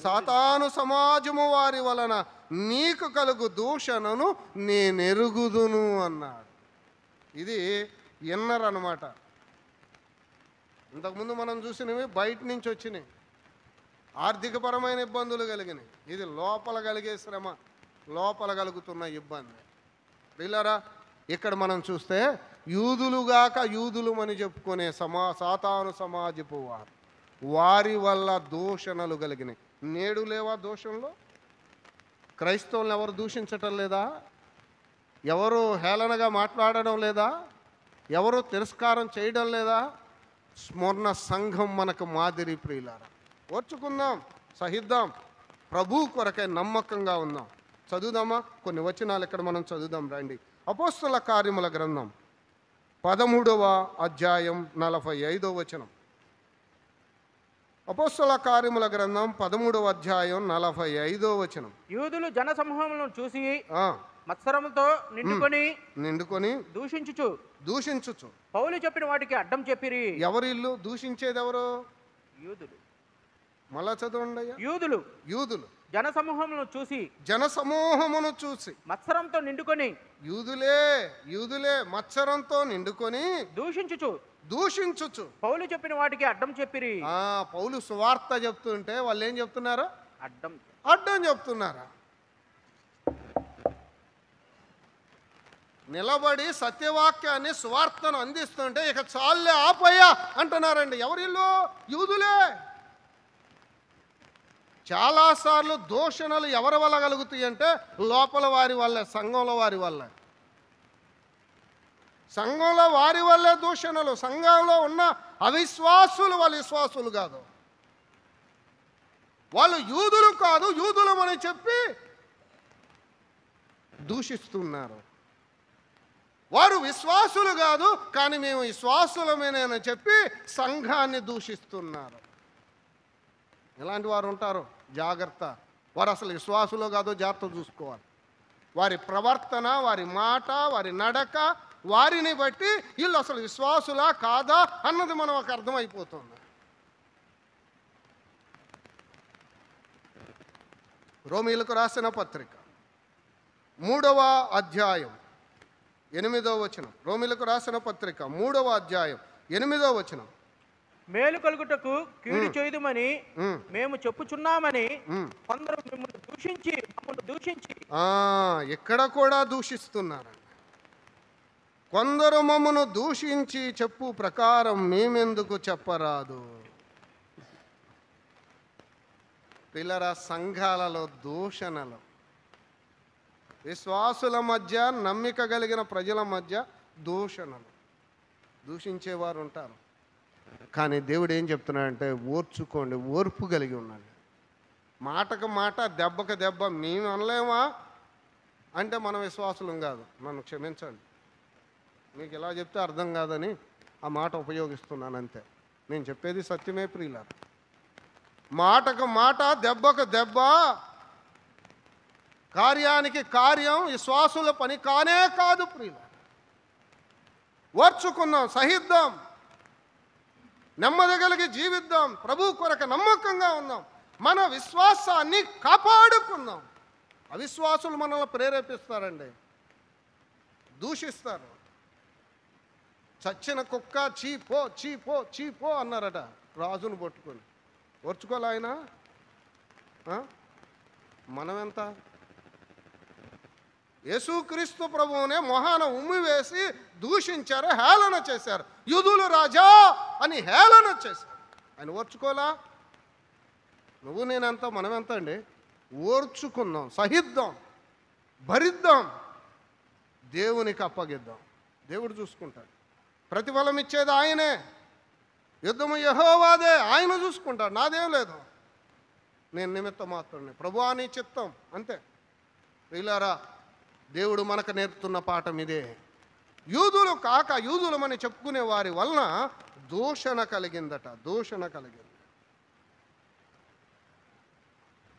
సాతాను సమాజము వారి వలన నీకు కలుగు దూషణను నేనెరుగుదును అన్నాడు. ఇది ఇన్నర్ అన్నమాట. ఇంతకుముందు మనం చూసినవి బయట నుంచి వచ్చినాయి, ఆర్థికపరమైన ఇబ్బందులు కలిగినాయి. ఇది లోపల కలిగే శ్రమ, లోపల కలుగుతున్న ఇబ్బంది. ప్రియులారా, ఇక్కడ మనం చూస్తే యూదులుగాక యూదులమని చెప్పుకునే సాతాను సమాజపు వారి వల్ల దూషణలు కలిగినాయి. నేడు లేవా దూషణలు? క్రైస్తవులను ఎవరు దూషించటం లేదా? ఎవరు హేళనగా మాట్లాడడం లేదా? ఎవరు తిరస్కారం చేయడం లేదా? స్మరణ సంఘం మనకు మాదిరి. ప్రియులారా, ఓర్చుకుందాం, సహిద్దాం, ప్రభు కొరకై నమ్మకంగా ఉందాం. చదువుదామా? కొన్ని వచనాలు ఇక్కడ మనం చదువుదాం రండి. అపోస్తల కార్యముల గ్రంథం 13వ అధ్యాయం 45వ వచనం. అపోస్తల కార్యముల గ్రంథం 13వ అధ్యాయం 45వ వచనం. యూదులు జనసమూహములను చూసి మత్సరముతో నిండుకొని నిండుకొని దూషించుచు పౌలు చెప్పిన వాటికి అడ్డం చెప్పిరి. ఎవరి ఇల్లు దూషించేది ఎవరు? యూదులు. మళ్ళా చదవండి అయ్యా. యూదులు జనసమూహమును చూసి మత్సరంతో నిండుకొని యూదులే మత్సరంతో నిండుకొని దూషించుచు పౌలు చెప్పిన వాటికి అడ్డం చెప్పిరి. పౌలు సువార్త చెప్తుంటే వాళ్ళు ఏం చెప్తున్నారు? అడ్డం చెప్తున్నారా? నిలబడి సత్యవాక్యాన్ని సువార్తను అందిస్తుంటే ఇక చాలే ఆపయ్యా అంటున్నారండి. ఎవరిల్లు? యూదులే. చాలాసార్లు దూషణలు ఎవరి వల్ల కలుగుతాయి అంటే లోపల వారి వల్లే, సంఘంలో వారి వల్లే. సంఘంలో వారి వల్లే దూషణలు. సంఘంలో ఉన్న అవిశ్వాసులు వాళ్ళు విశ్వాసులు కాదు, వాళ్ళు యూదులు కాదు, యూదులమని చెప్పి దూషిస్తున్నారు. వారు విశ్వాసులు కాదు కానీ మేము విశ్వాసులమేనని చెప్పి సంఘాన్ని దూషిస్తున్నారు. ఇలాంటి వారు ఉంటారు, జాగ్రత్త. వారు అసలు విశ్వాసులు కాదో జాగ్రత్త చూసుకోవాలి. వారి ప్రవర్తన, వారి మాట, వారి నడక, వారిని బట్టి వీళ్ళు అసలు విశ్వాసులా కాదా అన్నది మనకు అర్థమైపోతుంది. రోమీయులకు రాసిన పత్రిక 3వ అధ్యాయం 8వ వచనం. రోమీయులకు రాసిన పత్రిక 3వ అధ్యాయం 8వ వచనం. మేలు కలుగుటకు కీడు చేయుదుమని మేము చెప్పుచున్నామని కొందరు మిమ్మల్ని దూషించి ఇక్కడ కూడా దూషిస్తున్నారు. కొందరు మమ్మను దూషించి చెప్పు ప్రకారం మేమెందుకు చెప్పరాదు. పిల్లరా, సంఘాలలో దూషణలు, విశ్వాసుల మధ్య, నమ్మిక కలిగిన ప్రజల మధ్య దూషణలు, దూషించేవారు ఉంటారు. కానీ దేవుడు ఏం చెప్తున్నాడంటే ఓర్చుకోండి, ఓర్పు కలిగి ఉండండి. మాటకు మాట, దెబ్బకు దెబ్బ మేము అనలేమా అంటే మనం విశ్వాసులం కాదు, నన్ను క్షమించండి. మీకు ఇలా చెప్తే అర్థం కాదని ఆ మాట ఉపయోగిస్తున్నాను అంతే. నేను చెప్పేది సత్యమే ప్రియులారా. మాటకు మాట, దెబ్బకు దెబ్బ, కార్యానికి కార్యం విశ్వాసుల పని కానే కాదు ప్రియులారా. ఓర్చుకుందాం, సహిద్దాం, నెమ్మది కలిగి జీవిద్దాం, ప్రభు కొరకు నమ్మకంగా ఉందాం, మన విశ్వాసాన్ని కాపాడుకుందాం. అవిశ్వాసులు మనల్ని ప్రేరేపిస్తారండి, దూషిస్తారు. చచ్చిన కుక్క చీపో చీపో చీపో అన్నారట రాజును పట్టుకొని. ఓర్చుకోలే ఆయన. మనమెంత? యేసుక్రీస్తు ప్రభువునే మొహాన ఉమ్మి వేసి దూషించారు, హేళన చేశారు. యూదుల రాజా అని హేళన చేశారు. ఆయన ఓర్చుకోలా? నువ్వు నేనెంత, మనమెంత అండి? ఓర్చుకుందాం, సహిద్దాం, భరిద్దాం, దేవునికి అప్పగిద్దాం. దేవుడు చూసుకుంటాడు. ప్రతిఫలం ఇచ్చేది ఆయనే. యుద్ధము యెహోవాదే, ఆయన చూసుకుంటాడు. నాదేం లేదు, నేను నిమిత్త మాత్రమే. ప్రభువా నీ చిత్తం, అంతే. ప్రియులారా, దేవుడు మనకు నేర్పుతున్న పాఠం ఇదే. యూదులు కాక యూదులమని చెప్పుకునే వారి వలన దూషణ కలిగిందట, దూషణ కలిగింది.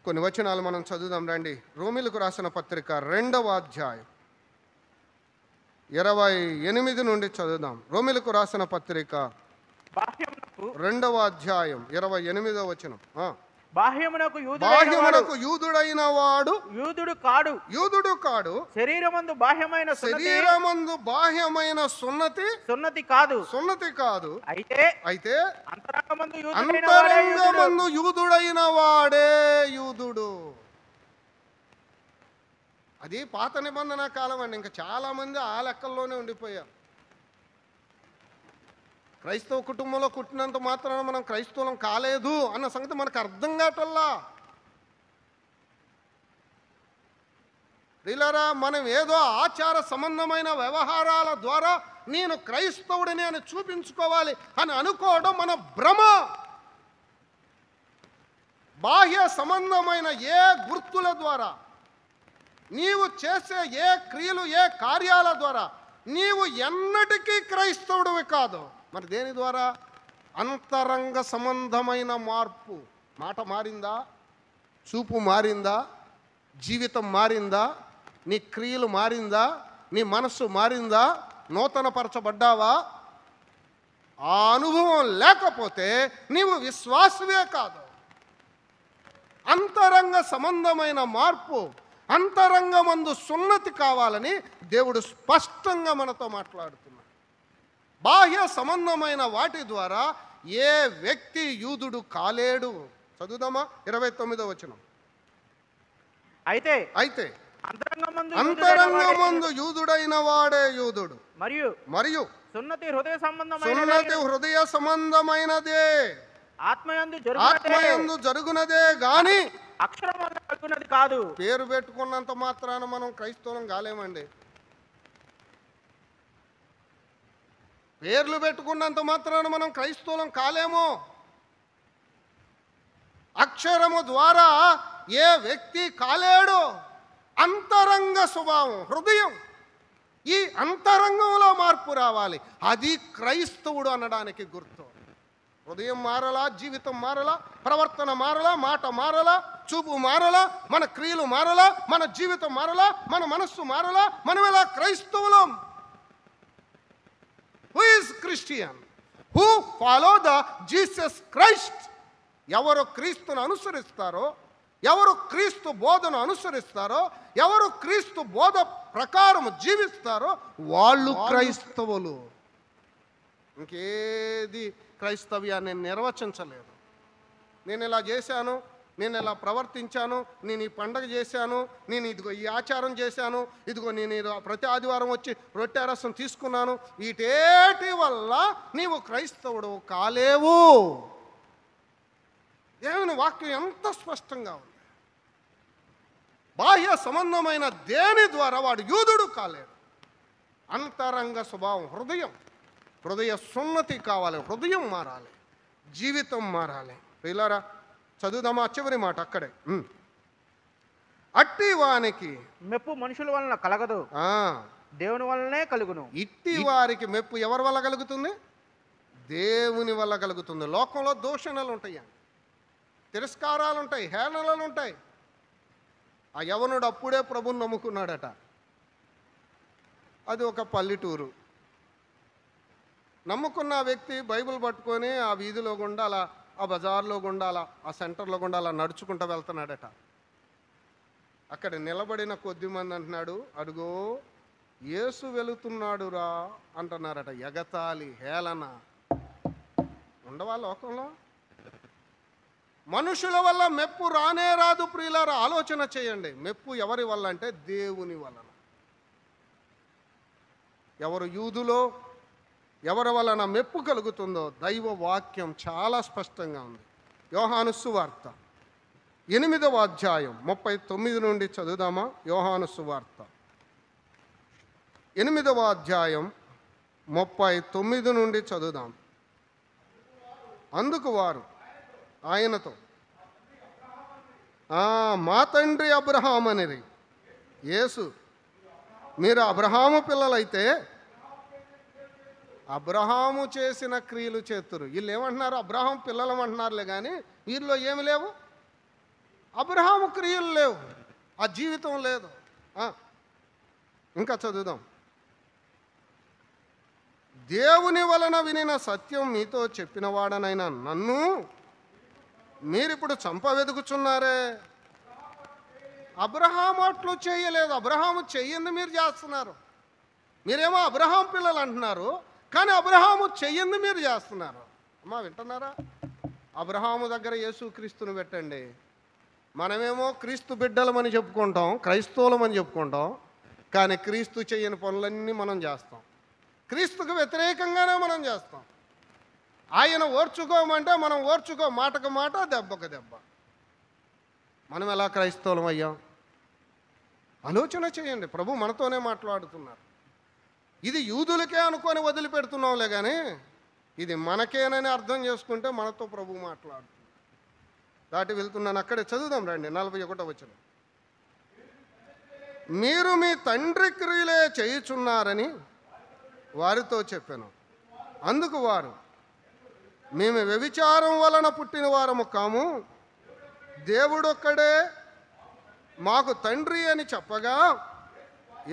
కొన్ని వచనాలు మనం చదువుదాం రండి. రోమీయులకు రాసిన పత్రిక 2వ అధ్యాయం 28 నుండి చదువుదాం. రోమీయులకు రాసిన పత్రిక 2వ అధ్యాయం 28వ వచనం. బాహ్యమునకు యూదుడైన వాడు యూదుడు కాడు, శరీరమందు బాహ్యమైన సున్నతి కాదు, అయితే అంతరంగమందు యూదుడైన వాడే యూదుడు. అది పాత నిబంధన కాలం అండి. ఇంకా చాలా మంది ఆ లెక్కల్లోనే ఉండిపోయారు. క్రైస్తవ కుటుంబంలో పుట్టినంత మాత్రాన మనం క్రైస్తవులం కాలేదు అన్న సంగతి మనకు అర్థం కావటల్లా. ప్రియులారా, మనం ఏదో ఆచార సంబంధమైన వ్యవహారాల ద్వారా నేను క్రైస్తవుడిని అని చూపించుకోవాలి అని అనుకోవడం మన భ్రమ. బాహ్య సంబంధమైన ఏ గుర్తుల ద్వారా, నీవు చేసే ఏ క్రియలు, ఏ కార్యాల ద్వారా నీవు ఎన్నటికీ క్రైస్తవుడివి కాదు. మరి దేని ద్వారా? అంతరంగ సంబంధమైన మార్పు. మాట మారిందా? చూపు మారిందా? జీవితం మారిందా? నీ క్రియలు మారిందా? నీ మనస్సు మారిందా? నూతనపరచబడ్డావా? ఆ అనుభవం లేకపోతే నీవు విశ్వాసవే కాదు. అంతరంగ సంబంధమైన మార్పు, అంతరంగమందు సున్నతి కావాలని దేవుడు స్పష్టంగా మనతో మాట్లాడుతున్నాడు. బాహ్య సంబంధమైన వాటి ద్వారా ఏ వ్యక్తి యూదుడు కాలేడు. చదువుదామా 29వ వచనం. అయితే అయితే అంతరంగమందు అంతరంగమందు యూదుడైన వాడే యూదుడు, మరియు సున్నతి హృదయ సున్నతి హృదయ సంబంధమైనదే, ఆత్మయందు జరుగునదే గాని అక్షరం వల్ల కలుగునది కాదు. పేరు పెట్టుకున్నంత మాత్రాన మనం క్రైస్తవులం కాలేమండి. పేర్లు పెట్టుకున్నంత మాత్రాన మనం క్రైస్తవులం కాలేము. అక్షరము ద్వారా ఏ వ్యక్తి కాలేడు. అంతరంగ స్వభావం, హృదయం, ఈ అంతరంగంలో మార్పు రావాలి. అది క్రైస్తవుడు అనడానికి గుర్తు. హృదయం మారలా, జీవితం మారలా, ప్రవర్తన మారలా, మాట మారలా, చూపు మారలా, మన క్రియలు మారలా, మన జీవితం మారలా, మన మనస్సు మారలా, మనం ఎలా క్రైస్తవులం? Who is Christian? Who follow the Jesus Christ. ఎవరు క్రీస్తును అనుసరిస్తారో, ఎవరు క్రీస్తు బోధను అనుసరిస్తారో, ఎవరు క్రీస్తు బోధ ప్రకారం జీవిస్తారో వాళ్ళు క్రైస్తవులు. ఇంకేది క్రైస్తవ్యాన్ని నిర్వచించలేదు. నేను ఇలా చేశాను, నేను ఇలా ప్రవర్తించాను, నేను ఈ పండగ చేశాను, నేను ఇదిగో ఈ ఆచారం చేశాను, ఇదిగో నేను ప్రతి ఆదివారం వచ్చి రొట్టె రసం తీసుకున్నాను, వీటేటి వల్ల నీవు క్రైస్తవుడు కాలేవు. దేవుని వాక్యం ఎంత స్పష్టంగా ఉంది. బాహ్య సంబంధమైన దేని ద్వారా వాడు యూదుడు కాలేడు. అంతరంగ స్వభావం, హృదయ సున్నతి కావాలి, హృదయం మారాలి, జీవితం మారాలి. పిల్లరా చదువుదామా చివరి మాట అక్కడే. అట్టి వానికి మెప్పు మనుషుల వలన కలగదు, దేవుని వల్లనే కలుగును. ఇట్టి వారికి మెప్పు ఎవరి వల్ల కలుగుతుంది? దేవుని వల్ల కలుగుతుంది. లోకంలో దూషణలు ఉంటాయి, తిరస్కారాలు ఉంటాయి, హేళనలు ఉంటాయి. ఆ యవనుడు అప్పుడే ప్రభుని నమ్ముకున్నాడట. అది ఒక పల్లెటూరు. నమ్ముకున్న వ్యక్తి బైబిల్ పట్టుకొని ఆ వీధిలో గుండా అలా, ఆ బజార్లో గుండా అలా, ఆ సెంటర్లో గుండా అలా నడుచుకుంటూ వెళ్తున్నాడట. అక్కడ నిలబడిన కొద్దిమంది అంటున్నాడు, అడుగో యేసు వెళుతున్నాడురా అంటున్నారట. ఎగతాళి, హేళన ఉండవా లోకంలో? మనుషుల వల్ల మెప్పు రానే రాదు. ప్రియులారా ఆలోచన చేయండి. మెప్పు ఎవరి వల్ల అంటే దేవుని వలన. ఎవరు యూదులో ఎవరి వలన మెప్పు కలుగుతుందో దైవ వాక్యం చాలా స్పష్టంగా ఉంది. యోహాను సువార్త 8వ అధ్యాయం 39 నుండి చదువుదామా? యోహాను సువార్త 8వ అధ్యాయం 39 నుండి చదువుదాం. అందుకు వారు ఆయనతో, మా తండ్రి అబ్రహాము అనిరి. యేసు, మీరు అబ్రహాము పిల్లలైతే అబ్రహాము చేసిన క్రియలు చేతురు. వీళ్ళు ఏమంటున్నారు? అబ్రహాం పిల్లలం అంటున్నారులే, కానీ వీరిలో ఏమి లేవు, అబ్రహాము క్రియలు లేవు, ఆ జీవితం లేదు. ఇంకా చదువుదాం. దేవుని వలన వినిన సత్యం మీతో చెప్పిన వాడనైనా నన్ను మీరిప్పుడు చంపవెదుకుచున్నారే. అబ్రహాము అట్లు చేయలేదు, అబ్రహాము చెయ్యింది మీరు చేస్తున్నారు. మీరేమో అబ్రహాం పిల్లలు అంటున్నారు, కానీ అబ్రహాము చెయ్యింది మీరు చేస్తున్నారు. అమ్మా వింటున్నారా? అబ్రహాము దగ్గర యేసుక్రీస్తుని పెట్టండి, మనమేమో క్రీస్తు బిడ్డలమని చెప్పుకుంటాం, క్రైస్తవులమని చెప్పుకుంటాం, కానీ క్రీస్తు చెయ్యని పనులన్నీ మనం చేస్తాం. క్రీస్తుకు వ్యతిరేకంగానే మనం చేస్తాం. ఆయన ఓర్చుకోమంటే మనం ఓర్చుకో, మాటకు మాట, దెబ్బకు దెబ్బ. మనం ఎలా క్రైస్తవులం అయ్యాం? ఆలోచన చేయండి. ప్రభు మనతోనే మాట్లాడుతున్నారు. ఇది యూదులకే అనుకొని వదిలిపెడుతున్నాంలే, కానీ ఇది మనకేనని అర్థం చేసుకుంటే మనతో ప్రభు మాట్లాడుతున్నారు. దాటి వెళ్తున్నాను, అక్కడే చదువుదాం రండి. 41వ వచనం. మీరు మీ తండ్రి క్రియలే చేయుచున్నారని వారితో చెప్పాను. అందుకు వారు, మేము వ్యభిచారం వలన పుట్టిన వారము కాము, దేవుడొక్కడే మాకు తండ్రి అని చెప్పగా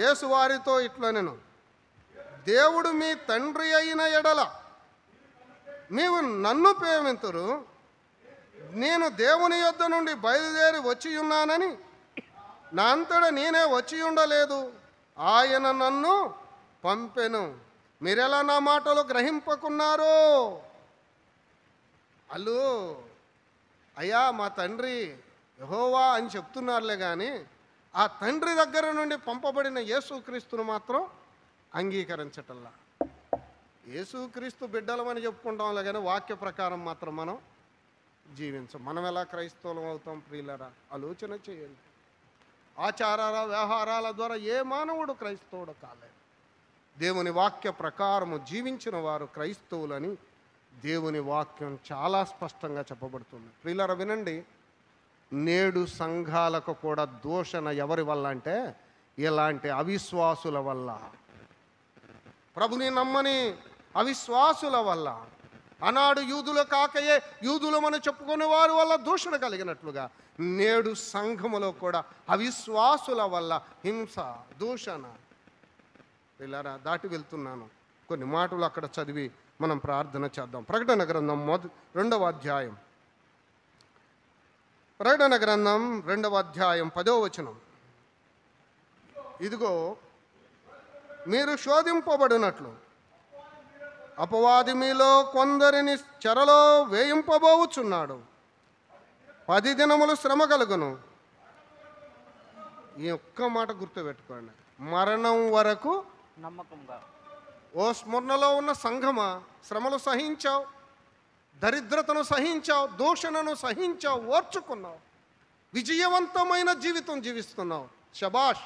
యేసు వారితో ఇట్లా నేను, దేవుడు మీ తండ్రి అయిన ఎడల నీవు నన్ను ప్రేమింతురు, నేను దేవుని యొద్ద నుండి బయలుదేరి వచ్చి ఉన్నానని నా అంతటా నేనే వచ్చి ఉండలేదు, ఆయన నన్ను పంపెను. మీరెలా నా మాటలు గ్రహింపకున్నారో? అల్లు అయ్యా మా తండ్రి యెహోవా అని చెప్తున్నారులే కానీ ఆ తండ్రి దగ్గర నుండి పంపబడిన యేసుక్రీస్తును మాత్రం అంగీకరించటల్లా. యేసుక్రీస్తు బిడ్డలమని చెప్పుకుంటాంలే కానీ వాక్య ప్రకారం మాత్రం మనం జీవించం. మనం ఎలా క్రైస్తవులం అవుతాం ప్రియులరా? ఆలోచన చేయండి. ఆచారాల వ్యవహారాల ద్వారా ఏ మానవుడు క్రైస్తవుడు కాలేదు. దేవుని వాక్య ప్రకారము జీవించిన వారు క్రైస్తవులని దేవుని వాక్యం చాలా స్పష్టంగా చెప్పబడుతుంది. ప్రియులరా వినండి, నేడు సంఘాలకు కూడా దూషణ ఎవరి వల్ల అంటే ఇలాంటి అవిశ్వాసుల వల్ల, ప్రభుని నమ్మని అవిశ్వాసుల వల్ల. ఆనాడు యూదుల కాకయే యూదులమని చెప్పుకునే వారి వల్ల దూషణ కలిగినట్లుగా నేడు సంఘములో కూడా అవిశ్వాసుల వల్ల హింస, దూషణ. పిల్లరా దాటి వెళ్తున్నాను, కొన్ని మాటలు అక్కడ చదివి మనం ప్రార్థన చేద్దాం. ప్రకటన గ్రంథం 2వ అధ్యాయం, ప్రకటన గ్రంథం 2వ అధ్యాయం 10వ వచనం. ఇదిగో మీరు శోధింపబడినట్లు అపవాది మీలో కొందరిని చెరలో వేయింపబోచున్నాడు. 10 దినములు శ్రమ కలుగును. ఈ ఒక్క మాట గుర్తుపెట్టుకోండి, మరణం వరకు నమ్మకంగా. ఓ స్మరణలో ఉన్న సంఘమా, శ్రమలు సహించావు, దరిద్రతను సహించావు, దూషణను సహించావు, ఓర్చుకున్నావు, విజయవంతమైన జీవితం జీవిస్తున్నావు. శబాష్.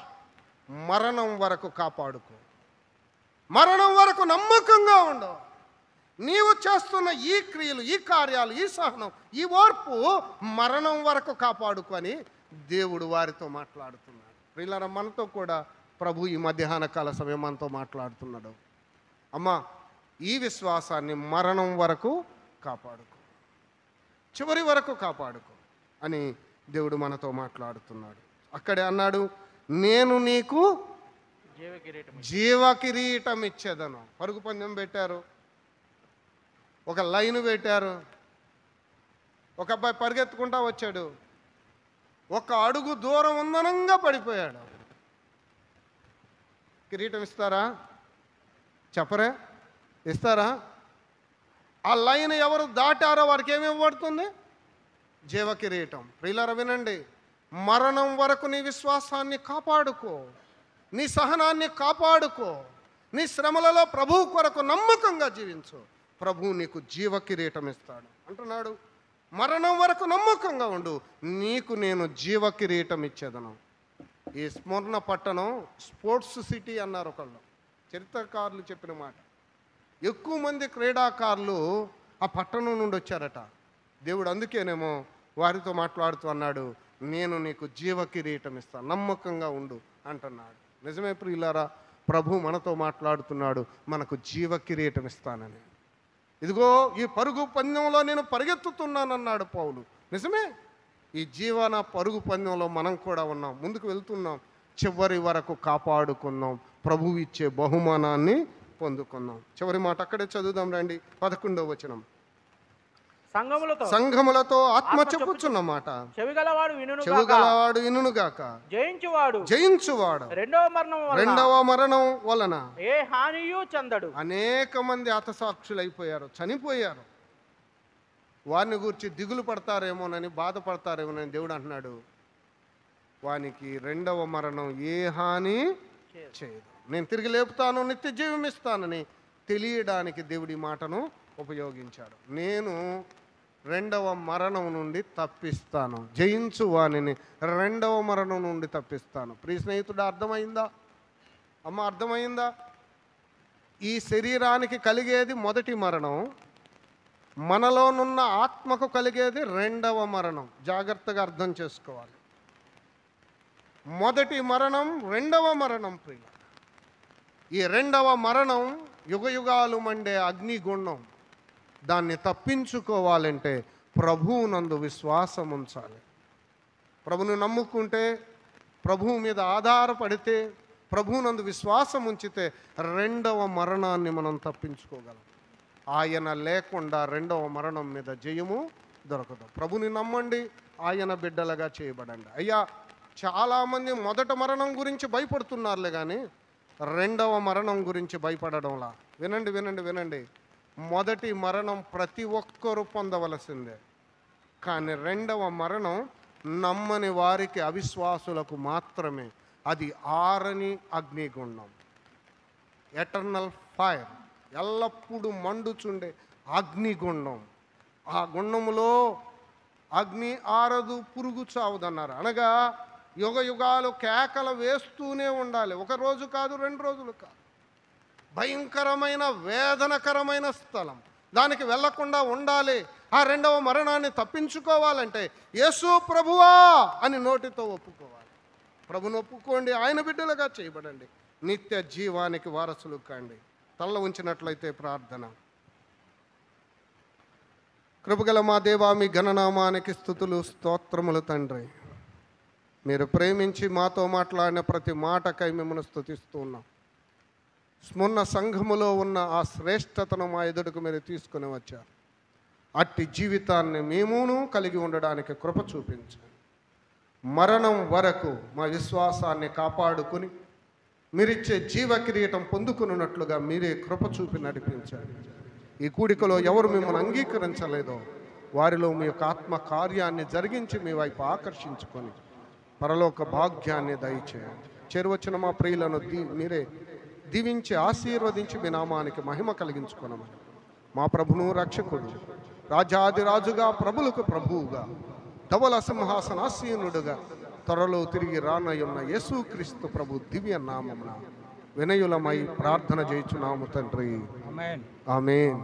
మరణం వరకు కాపాడుకో, మరణం వరకు నమ్మకంగా ఉండవు. నీవు చేస్తున్న ఈ క్రియలు, ఈ కార్యాలు, ఈ సహనం, ఈ ఓర్పు మరణం వరకు కాపాడుకొని దేవుడు వారితో మాట్లాడుతున్నాడు. ప్రియులారా మనతో కూడా ప్రభు ఈ మధ్యాహ్న కాల సమయం మనతో మాట్లాడుతున్నాడు. అమ్మా, ఈ విశ్వాసాన్ని మరణం వరకు కాపాడుకో, చివరి వరకు కాపాడుకో అని దేవుడు మనతో మాట్లాడుతున్నాడు. అక్కడే అన్నాడు, నేను నీకు జీవ కిరీటం ఇచ్చేదను. పరుగు పందెం పెట్టారు, ఒక లైన్ పెట్టారు, ఒక అబ్బాయి పరిగెత్తుకుంటా వచ్చాడు, ఒక అడుగు దూరం ఉందనంగా పడిపోయాడు. కిరీటం ఇస్తారా? చెప్పరే, ఇస్తారా? ఆ లైన్ ఎవరు దాటారో వారికి ఏమి ఇవ్వబడుతుంది? జీవ కిరీటం. ప్రియులారా వినండి, మరణం వరకు నీ విశ్వాసాన్ని కాపాడుకో, నీ సహనాన్ని కాపాడుకో, నీ శ్రమలలో ప్రభువు కొరకు నమ్మకంగా జీవించు. ప్రభువు నీకు జీవ కిరీటం ఇస్తాడు అంటున్నాడు. మరణం వరకు నమ్మకంగా ఉండు, నీకు నేను జీవ కిరీటం ఇచ్చేదను. ఈ స్మరణ పట్టణం స్పోర్ట్స్ సిటీ అన్నారు ఒకళ్ళు, చరిత్రకారులు చెప్పిన మాట. ఎక్కువ మంది క్రీడాకారులు ఆ పట్టణం నుండి వచ్చారట. దేవుడు అందుకేనేమో వారితో మాట్లాడుతూ అన్నాడు, నేను నీకు జీవ కిరీటం ఇస్తాను, నమ్మకంగా ఉండు అంటున్నాడు. నిజమే ప్రియులారా, ప్రభు మనతో మాట్లాడుతున్నాడు, మనకు జీవ కిరీటం ఇస్తానని. ఇదిగో ఈ పరుగు పందెంలో నేను పరిగెత్తుతున్నానన్నాడు పౌలు. నిజమే, ఈ జీవన పరుగు పందెంలో మనం కూడా ఉన్నాం, ముందుకు వెళ్తున్నాం, చివరి వరకు కాపాడుకున్నాం, ప్రభు ఇచ్చే బహుమానాన్ని పొందుకున్నాం. చివరి మాట అక్కడే చదువుదాం రండి, 11వ వచనం. సంఘములతో ఆత్మ చెప్పుచున్న మాట, చెవిగలవాడు వినుగాక, జయించువాడు రెండవ మరణం వలన ఏ హానియు చెందడు. అనేక మంది హతసాక్షులు అయిపోయారు, చనిపోయారు. వారిని గురించి దిగులు పడతారేమోనని, బాధపడతారేమోనని దేవుడు అంటున్నాడు, వానికి రెండవ మరణం ఏ హాని చేయదు, నేను తిరిగి లేపుతాను, నిత్య జీవం ఇస్తానని తెలియడానికి దేవుడి మాటను ఉపయోగించాడు. నేను రెండవ మరణం నుండి తప్పిస్తాను, జయించు వానిని రెండవ మరణం నుండి తప్పిస్తాను. ప్రియ స్నేహితుడు, అర్థమైందా అమ్మ? అర్థమైందా? ఈ శరీరానికి కలిగేది మొదటి మరణం, మనలోనున్న ఆత్మకు కలిగేది రెండవ మరణం. జాగ్రత్తగా అర్థం చేసుకోవాలి. మొదటి మరణం, రెండవ మరణం. ప్రియ, ఈ రెండవ మరణం యుగయుగాలు మండే అగ్నిగుండం. దాన్ని తప్పించుకోవాలంటే ప్రభువునందు విశ్వాసం ఉంచాలి. ప్రభువును నమ్ముకుంటే, ప్రభువు మీద ఆధారపడితే, ప్రభువునందు విశ్వాసం ఉంచితే రెండవ మరణాన్ని మనం తప్పించుకోగలం. ఆయన లేకుండా రెండవ మరణం మీద జయము దొరకదు. ప్రభుని నమ్మండి, ఆయన బిడ్డలుగా చేయబడండి. అయ్యా, చాలామంది మొదట మరణం గురించి భయపడుతున్నారులే కానీ రెండవ మరణం గురించి భయపడడంలా. వినండి వినండి వినండి, మొదటి మరణం ప్రతి ఒక్కరూ పొందవలసిందే. కానీ రెండవ మరణం నమ్మని వారికి, అవిశ్వాసులకు మాత్రమే. అది ఆరని అగ్నిగుండం, ఎటర్నల్ ఫైర్, ఎల్లప్పుడూ మండుచుండే అగ్నిగుండం. ఆ గుండములో అగ్ని ఆరదు, పురుగు చావదన్నారు. అనగా యుగ యుగాలు కేకలు వేస్తూనే ఉండాలి. ఒక రోజు కాదు, 2 రోజులు కాదు. భయంకరమైన వేదనకరమైన స్థలం, దానికి వెళ్లకుండా ఉండాలి. ఆ రెండవ మరణాన్ని తప్పించుకోవాలంటే యేసు ప్రభువా అని నోటితో ఒప్పుకోవాలి. ప్రభుని ఒప్పుకోండి, ఆయన బిడ్డలుగా చేయబడండి, నిత్య జీవానికి వారసులు కాండి. తల్ల ఉంచినట్లయితే ప్రార్థన. కృపగల మా దేవా, మీ ఘననామానికి స్తుతులు స్తోత్రములు తండ్రి. మీరు ప్రేమించి మాతో మాట్లాడిన ప్రతి మాటకై మిమ్మల్ని స్తుతిస్తూ ఉన్నాం. స్మరణ సంఘములో ఉన్న ఆ శ్రేష్టతను మా ఎదుటకు మీరు తీసుకుని వచ్చారు. అట్టి జీవితాన్ని మేమును కలిగి ఉండడానికి కృప చూపించండి. మరణం వరకు మా విశ్వాసాన్ని కాపాడుకుని మీరిచ్చే జీవ కిరీటం పొందుకున్నట్లుగా మీరే కృప చూపి నడిపించండి. ఈ కూడికలో ఎవరు మిమ్మల్ని అంగీకరించలేదో వారిలో మీ యొక్క ఆత్మ కార్యాన్ని జరిగించి మీ వైపు ఆకర్షించుకొని పరలోక భాగ్యాన్ని దయచేయండి. చేరువచ్చిన మా ప్రియులను మీరే దీవించి ఆశీర్వదించి మీ నామానికి మహిమ కలిగించుకున్నామని మా ప్రభును రక్షకుడు, రాజాదిరాజుగా, ప్రభులకు ప్రభువుగా, ధవల సింహాసనాసీనుడుగా త్వరలో తిరిగి రానయున్న యేసుక్రీస్తు ప్రభు దివ్య నామమున వినయులమై ప్రార్థన చేయుచున్నాము తండ్రి. ఆమేన్.